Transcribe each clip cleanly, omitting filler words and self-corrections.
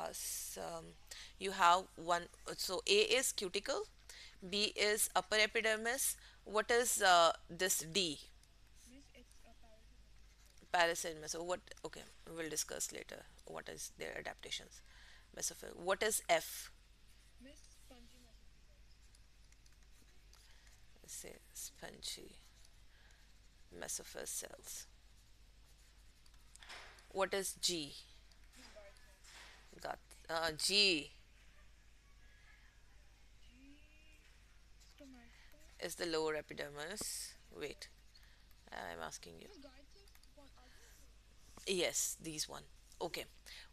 us. You have one, so A is cuticle, B is upper epidermis. What is this D? Parasite meso. What? Okay, we'll discuss later. What is their adaptations? Mesophyll. What is F? Let's say spongy mesophyll cells. What is G? Got G is the lower epidermis. Wait, I'm asking you. Yes, these one. Okay.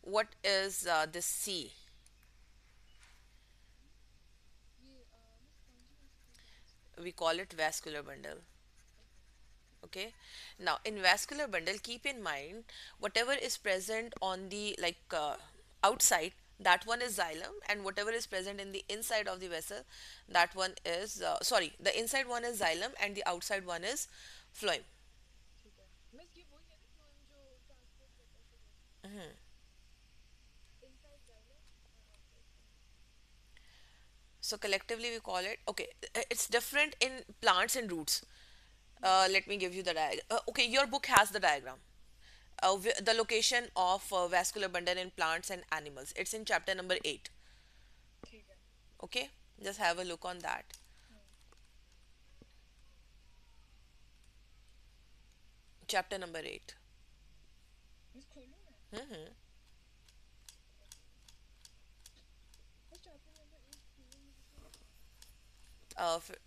What is this C? We call it vascular bundle. Okay. Now, in vascular bundle, keep in mind whatever is present on the outside, that one is xylem, and whatever is present in the inside of the vessel, that one is sorry, the inside one is xylem and the outside one is phloem. Mhm. So collectively we call it, okay, it's different in plants and roots. Let me give you the diagram. Okay, your book has the diagram. The location of vascular bundle in plants and animals. It's in chapter number 8. Okay, just have a look on that. Chapter number 8. Hmm.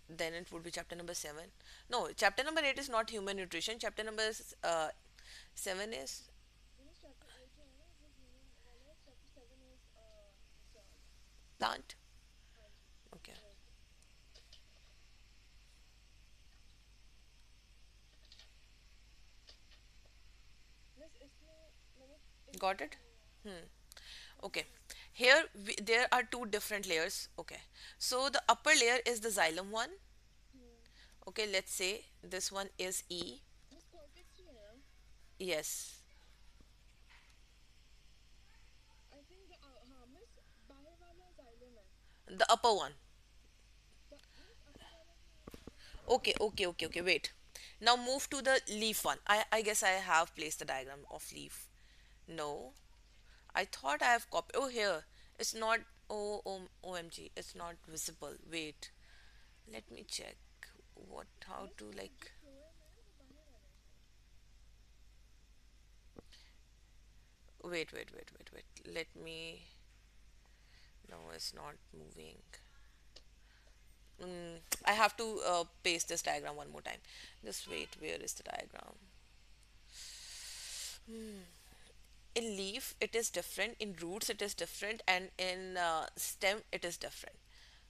Then it would be chapter number 7. No, chapter number 8 is not human nutrition. Chapter number 7 is plant. Okay, got it? Hmm. Okay. Here there are two different layers. Okay. So the upper layer is the xylem one. Okay, let's say this one is E. Yes. The upper one. Okay, okay, okay, okay. Wait. Now move to the leaf one. I guess I have placed the diagram of leaf. No. I thought I have copied. Oh, here. It's not. Oh, OMG. It's not visible. Wait. Let me check. What? How to like. Wait. Let me. No, it's not moving. I have to paste this diagram one more time. Just wait. Where is the diagram? In leaf it is different, in roots it is different, and in stem it is different.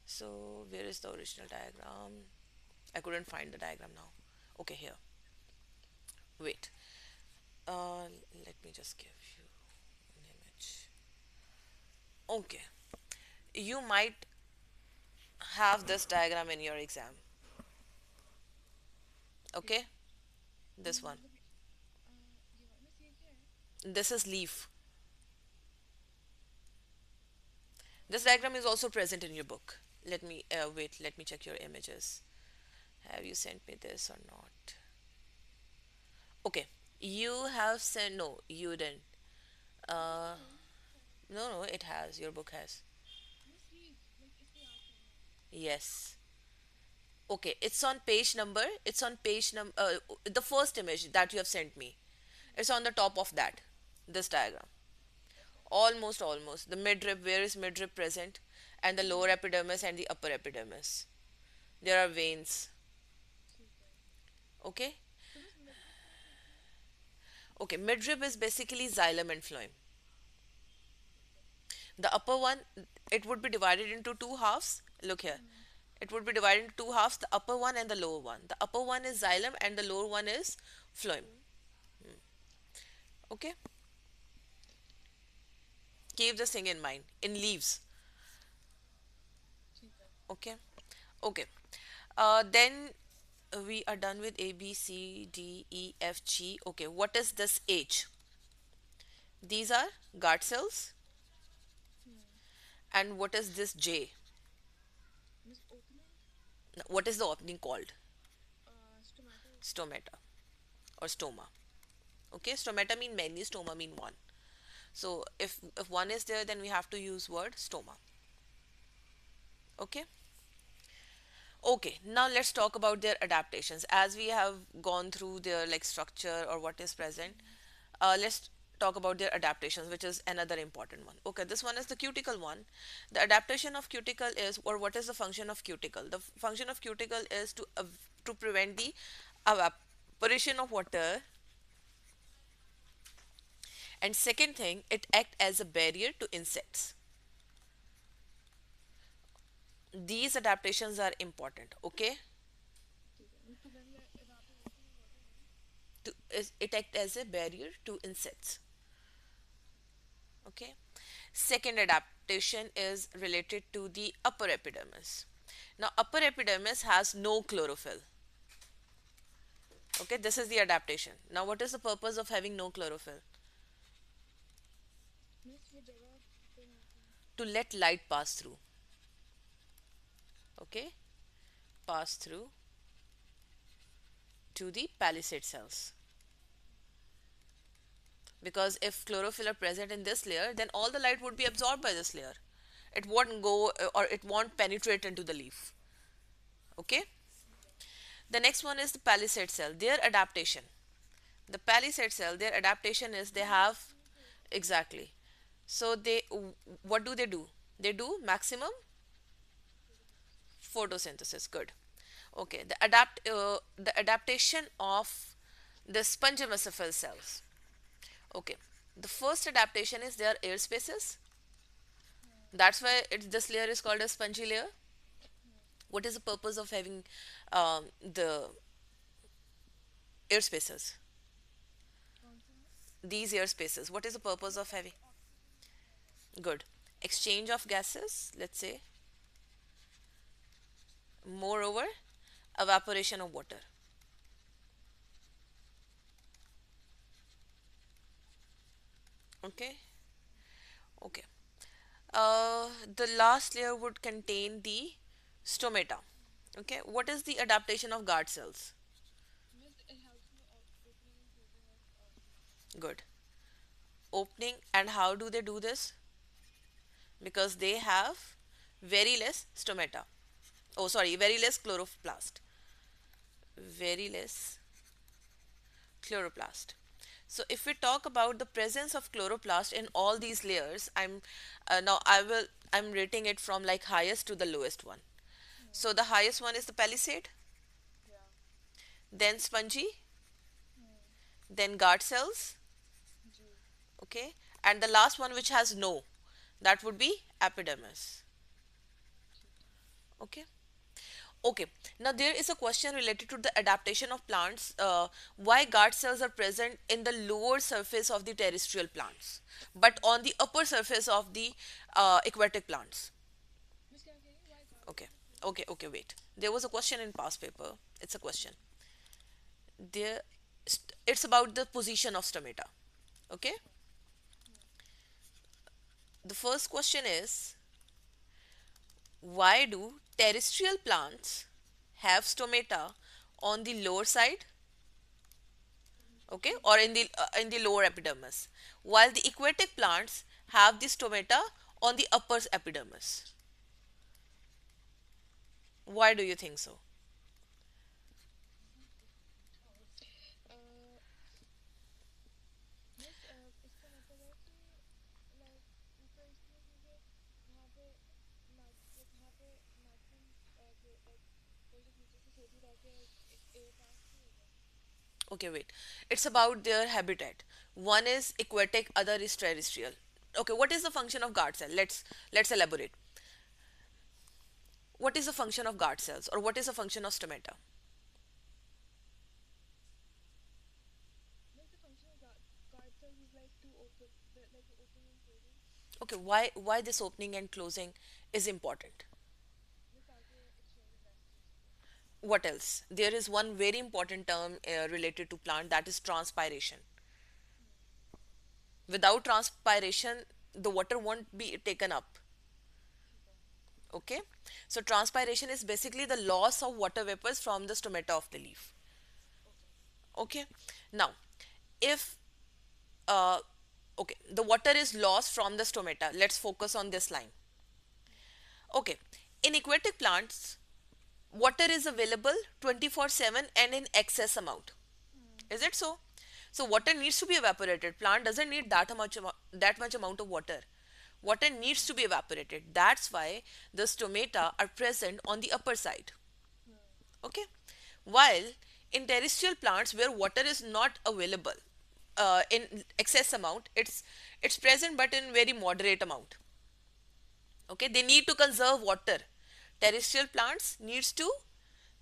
So where is the original diagram? I couldn't find the diagram now. Okay, here. Wait. uh Let me just give you an image. Okay, you might have this diagram in your exam. Okay, this one. This is leaf. This diagram is also present in your book. Let me wait, let me check your images. Have you sent me this or not? Okay, you have sent. No, you didn't. Uh, no, it has. Your book has. Yes. Okay, it's on page number. It's on page number. The first image that you have sent me. It's on the top of that. This diagram. Almost. The midrib. Where is midrib present? And the lower epidermis and the upper epidermis. There are veins. Okay. Okay. Midrib is basically xylem and phloem. The upper one, it would be divided into two halves. Look here. It would be divided into two halves, the upper one and the lower one. The upper one is xylem and the lower one is phloem. Okay? Keep this thing in mind. In leaves. Okay? Okay. Then we are done with A, B, C, D, E, F, G. Okay, what is this H? These are guard cells. And what is this J? What is the opening called? Stomata or stoma. Okay, stomata mean many, stoma mean one. So if one is there, then we have to use word stoma. Okay. Okay, now let's talk about their adaptations. As we have gone through their like structure or what is present, let's talk about their adaptations, which is another important one. Okay, this one is the cuticle one. The adaptation of cuticle is, or what is the function of cuticle? The function of cuticle is to prevent the evaporation of water, and second thing, it act as a barrier to insects. These adaptations are important. Okay, it act as a barrier to insects. Okay. Second adaptation is related to the upper epidermis. Now, upper epidermis has no chlorophyll. Okay, this is the adaptation. Now, what is the purpose of having no chlorophyll? To let light pass through. Okay, pass through to the palisade cells. Because if chlorophyll are present in this layer, then all the light would be absorbed by this layer. It won't go or it won't penetrate into the leaf. Okay. The next one is the palisade cell. Their adaptation. The palisade cell, their adaptation is they have exactly. So what do? They do maximum photosynthesis. Good. Okay. The adaptation of the spongy mesophyll cells. Okay. The first adaptation is their air spaces. That's why this layer is called a spongy layer. What is the purpose of having the air spaces? These air spaces. What is the purpose of having? Good. Exchange of gases, let's say. Moreover, evaporation of water. Okay. Okay. The last layer would contain the stomata. Okay. What is the adaptation of guard cells? Good. Opening, and how do they do this? Because they have very less stomata. Oh, sorry, very less chloroplast. Very less chloroplast. So if we talk about the presence of chloroplast in all these layers, I'm rating it from like highest to the lowest one. So the highest one is the palisade, then spongy, then guard cells, okay, and the last one which has no, that would be epidermis. Okay. Okay, now there is a question related to the adaptation of plants. Why guard cells are present in the lower surface of the terrestrial plants, but on the upper surface of the aquatic plants? Okay, okay, wait. There was a question in past paper. It's a question. There, it's about the position of stomata. Okay, the first question is, why do terrestrial plants have stomata on the lower side, okay, or in the lower epidermis, while the aquatic plants have the stomata on the upper epidermis? Why do you think so? Okay, wait, it's about their habitat. One is aquatic, other is terrestrial. Okay, what is the function of guard cell? Let's elaborate. What is the function of guard cells, or what is the function of stomata? Okay, why this opening and closing is important? What else? There is one very important term related to plant, that is transpiration. Without transpiration, the water won't be taken up. Okay, so transpiration is basically the loss of water vapors from the stomata of the leaf. Okay, now if uh, okay, the water is lost from the stomata. Let's focus on this line. Okay, in aquatic plants, water is available 24/7 and in excess amount. Is it so? So water needs to be evaporated. Plant doesn't need that much amount of water. Water needs to be evaporated. That's why the stomata are present on the upper side. Okay, while in terrestrial plants where water is not available in excess amount, it's present but in very moderate amount. Okay, they need to conserve water. Terrestrial plants needs to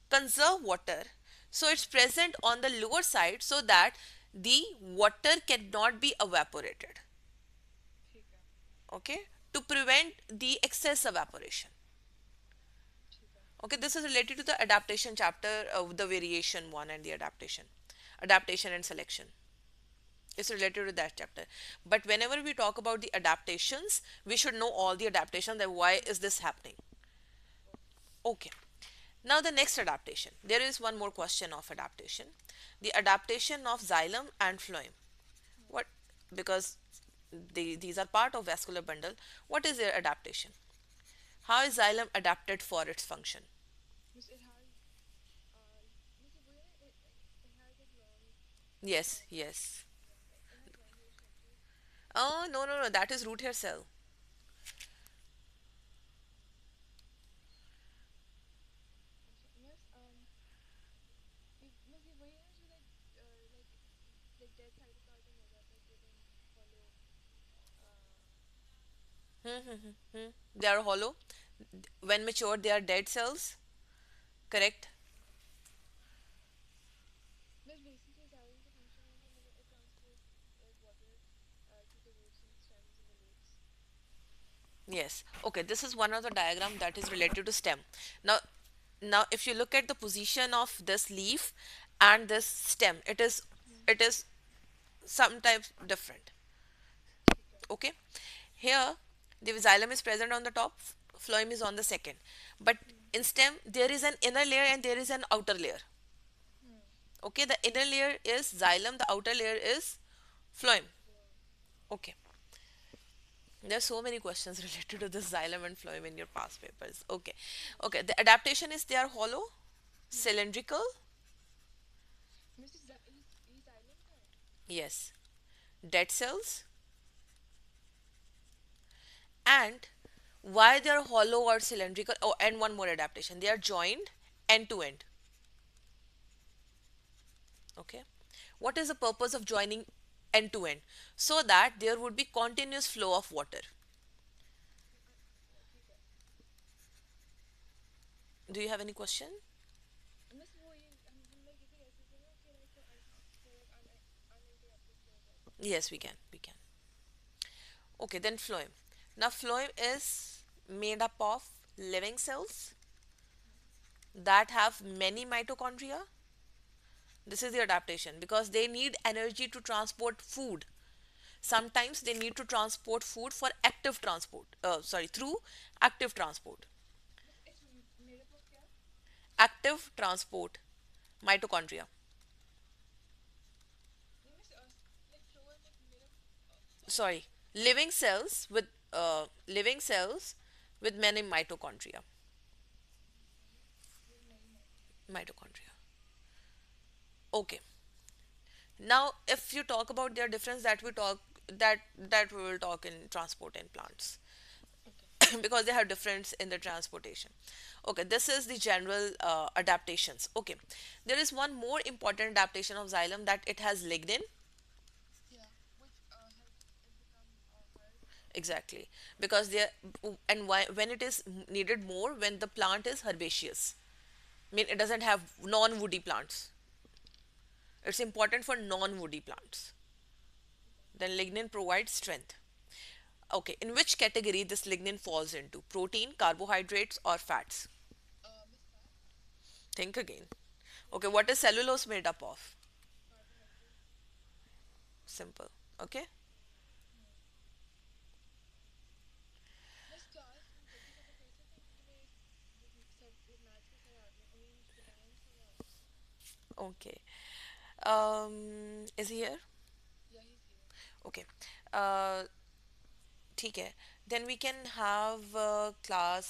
conserve water, so it's present on the lower side so that the water cannot be evaporated. Okay, to prevent the excess evaporation. Okay, this is related to the adaptation chapter of the variation one and the adaptation and selection. It's related to that chapter. But whenever we talk about the adaptations, we should know all the adaptations, that why is this happening. Okay, now the next adaptation, there is one more question of adaptation, the adaptation of xylem and phloem. What, because these are part of vascular bundle, what is their adaptation? How is xylem adapted for its function? Yes, yes. Oh, no, no, no, that is root hair cell. Hmm, hmm, hmm, hmm. They are hollow. When mature, they are dead cells. Correct? Yes. Okay, this is one of the diagram that is related to stem. Now, now if you look at the position of this leaf and this stem, it is sometimes different. Okay. Here, the xylem is present on the top, phloem is on the second. But in stem, there is an inner layer and there is an outer layer. Okay, the inner layer is xylem, the outer layer is phloem. Okay. There are so many questions related to this xylem and phloem in your past papers. Okay. Okay. The adaptation is they are hollow, cylindrical. Yes. Dead cells. And why they are hollow or cylindrical? Oh, and one more adaptation. They are joined end to end. Okay. What is the purpose of joining end to end? So that there would be continuous flow of water. Do you have any question? Yes, we can. We can. Okay, then phloem. Now, phloem is made up of living cells that have many mitochondria. This is the adaptation because they need energy to transport food. Sometimes they need to transport food for active transport. Sorry, through active transport. Active transport, mitochondria. Sorry, living cells with many mitochondria. Mitochondria. Okay. Now, if you talk about their difference, that we will talk in transport and plants because they have difference in the transportation. Okay, this is the general adaptations. Okay, there is one more important adaptation of xylem, that it has lignin. Exactly, because they and why when it is needed more when the plant is herbaceous. I mean, it doesn't have non-woody plants. It's important for non-woody plants. Then lignin provides strength. Okay, in which category this lignin falls into? Protein, carbohydrates, or fats? Think again. Okay, what is cellulose made up of? Simple. Okay. Okay. Is he here? Okay. ठीक है. Then we can have class